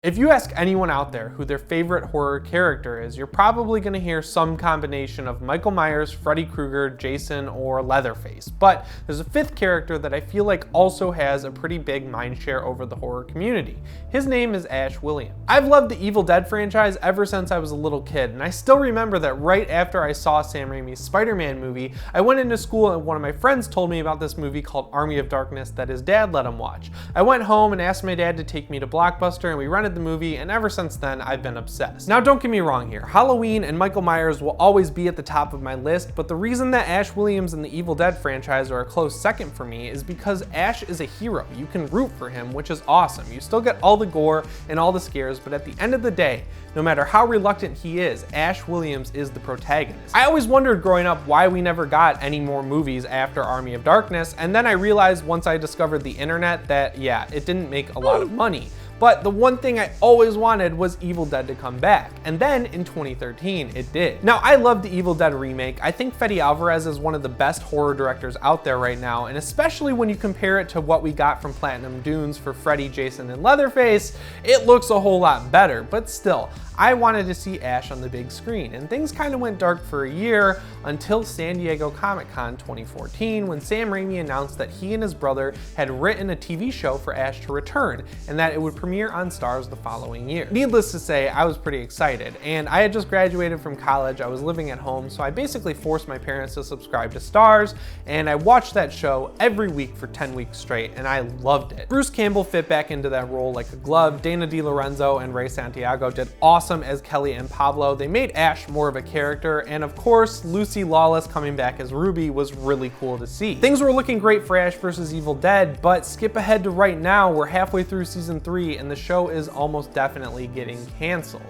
If you ask anyone out there who their favorite horror character is, you're probably going to hear some combination of Michael Myers, Freddy Krueger, Jason, or Leatherface. But there's a fifth character that I feel like also has a pretty big mindshare over the horror community. His name is Ash Williams. I've loved the Evil Dead franchise ever since I was a little kid, and I still remember that right after I saw Sam Raimi's Spider-Man movie, I went into school and one of my friends told me about this movie called Army of Darkness that his dad let him watch. I went home and asked my dad to take me to Blockbuster, and we rented the movie, and ever since then I've been obsessed. Now don't get me wrong here, Halloween and Michael Myers will always be at the top of my list, but the reason that Ash Williams and the Evil Dead franchise are a close second for me is because Ash is a hero. You can root for him, which is awesome. You still get all the gore and all the scares, but at the end of the day, no matter how reluctant he is, Ash Williams is the protagonist. I always wondered growing up why we never got any more movies after Army of Darkness, and then I realized once I discovered the internet that, yeah, it didn't make a lot of money. But the one thing I always wanted was Evil Dead to come back. And then in 2013, it did. Now, I love the Evil Dead remake. I think Fede Alvarez is one of the best horror directors out there right now, and especially when you compare it to what we got from Platinum Dunes for Freddy, Jason, and Leatherface, it looks a whole lot better. But still, I wanted to see Ash on the big screen, and things kind of went dark for a year until San Diego Comic-Con 2014, when Sam Raimi announced that he and his brother had written a TV show for Ash to return, and that it would premiere on Starz the following year. Needless to say, I was pretty excited, and I had just graduated from college, I was living at home, so I basically forced my parents to subscribe to Starz, and I watched that show every week for 10 weeks straight, and I loved it. Bruce Campbell fit back into that role like a glove. Dana DiLorenzo and Ray Santiago did awesome as Kelly and Pablo. They made Ash more of a character, and of course, Lucy Lawless coming back as Ruby was really cool to see. Things were looking great for Ash vs. Evil Dead, but skip ahead to right now, we're halfway through season 3 and the show is almost definitely getting canceled.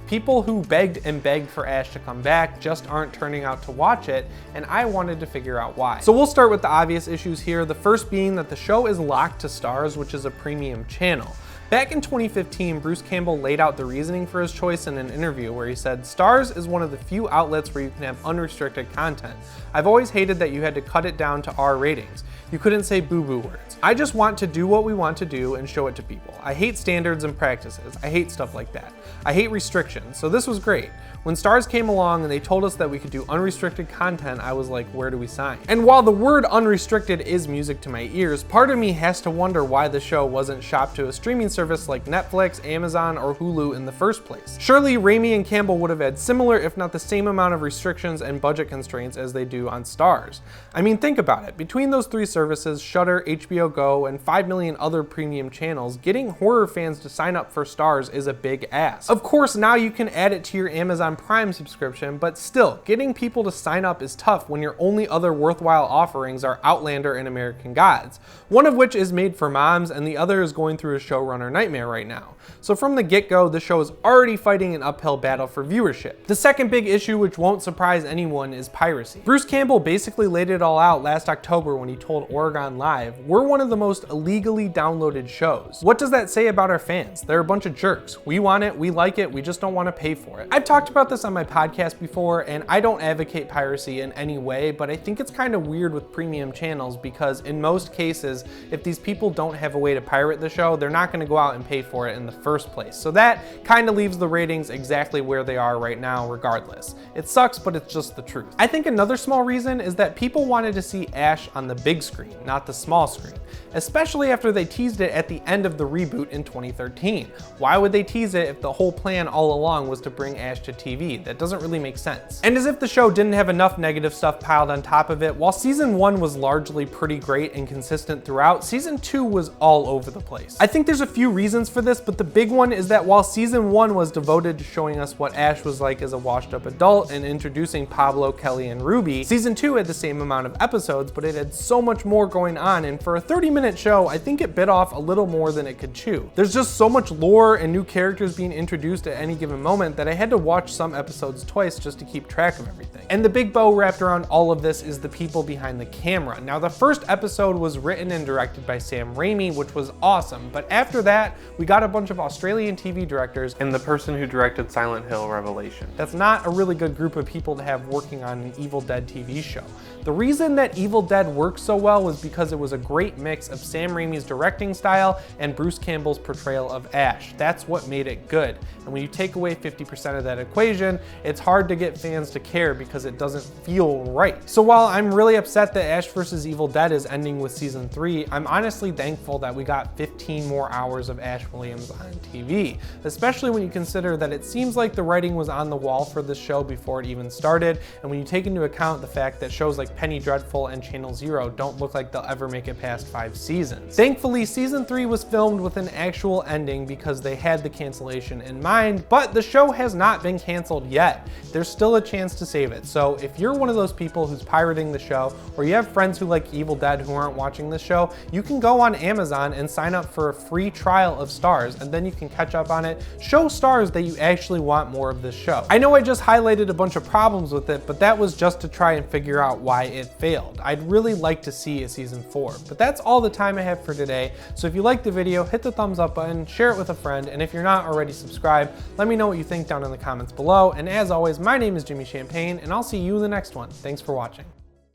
People who begged and begged for Ash to come back just aren't turning out to watch it, and I wanted to figure out why. So we'll start with the obvious issues here, the first being that the show is locked to Starz, which is a premium channel. Back in 2015, Bruce Campbell laid out the reasoning for his choice in an interview where he said, "Starz is one of the few outlets where you can have unrestricted content. I've always hated that you had to cut it down to R ratings. You couldn't say boo-boo words. I just want to do what we want to do and show it to people. I hate standards and practices. I hate stuff like that. I hate restrictions, so this was great. When Starz came along and they told us that we could do unrestricted content, I was like, where do we sign?" And while the word unrestricted is music to my ears, part of me has to wonder why the show wasn't shopped to a streaming service like Netflix, Amazon, or Hulu in the first place. Surely Raimi and Campbell would have had similar, if not the same amount of restrictions and budget constraints as they do on Starz. I mean, think about it. Between those three services, Shudder, HBO Go, and 5 million other premium channels, getting horror fans to sign up for Starz is a big ask. Of course, now you can add it to your Amazon Prime subscription, but still, getting people to sign up is tough when your only other worthwhile offerings are Outlander and American Gods, one of which is made for moms and the other is going through a showrunner nightmare right now. So from the get-go, the show is already fighting an uphill battle for viewership. The second big issue, which won't surprise anyone, is piracy. Bruce Campbell basically laid it all out last October when he told Oregon Live, "We're one of the most illegally downloaded shows." What does that say about our fans? They're a bunch of jerks. We want it, we like it, we just don't want to pay for it. I've talked about this on my podcast before, and I don't advocate piracy in any way, but I think it's kind of weird with premium channels because in most cases, if these people don't have a way to pirate the show, they're not going to go out and pay for it in the first place. So that kind of leaves the ratings exactly where they are right now regardless. It sucks, but it's just the truth. I think another small reason is that people wanted to see Ash on the big screen, not the small screen, especially after they teased it at the end of the reboot in 2013. Why would they tease it if the whole plan all along was to bring Ash to TV? That doesn't really make sense. And as if the show didn't have enough negative stuff piled on top of it, while season 1 was largely pretty great and consistent throughout, season 2 was all over the place. I think there's a few reasons for this, but the big one is that while season 1 was devoted to showing us what Ash was like as a washed up adult and introducing Pablo, Kelly, and Ruby, season 2 had the same amount of episodes, but it had so much more going on, and for a 30-minute show, I think it bit off a little more than it could chew. There's just so much lore and new characters being introduced at any given moment that I had to watch some episodes twice just to keep track of everything. And the big bow wrapped around all of this is the people behind the camera. Now, the first episode was written and directed by Sam Raimi, which was awesome, but after that, that, we got a bunch of Australian TV directors and the person who directed Silent Hill Revelation. That's not a really good group of people to have working on an Evil Dead TV show. The reason that Evil Dead worked so well was because it was a great mix of Sam Raimi's directing style and Bruce Campbell's portrayal of Ash. That's what made it good. And when you take away 50% of that equation, it's hard to get fans to care because it doesn't feel right. So while I'm really upset that Ash vs. Evil Dead is ending with season 3, I'm honestly thankful that we got 15 more hours of Ash Williams on TV, especially when you consider that it seems like the writing was on the wall for this show before it even started, and when you take into account the fact that shows like Penny Dreadful and Channel Zero don't look like they'll ever make it past 5 seasons. Thankfully, season 3 was filmed with an actual ending because they had the cancellation in mind, but the show has not been canceled yet. There's still a chance to save it. So if you're one of those people who's pirating the show, or you have friends who like Evil Dead who aren't watching this show, you can go on Amazon and sign up for a free trial of Starz, and then you can catch up on it. Show Starz that you actually want more of this show. I know I just highlighted a bunch of problems with it, but that was just to try and figure out why it failed. I'd really like to see a season 4, but that's all the time I have for today. So if you liked the video, hit the thumbs up button, share it with a friend, and if you're not already subscribed, let me know what you think down in the comments below. And as always, my name is Jimmy Champagne, and I'll see you in the next one. Thanks for watching.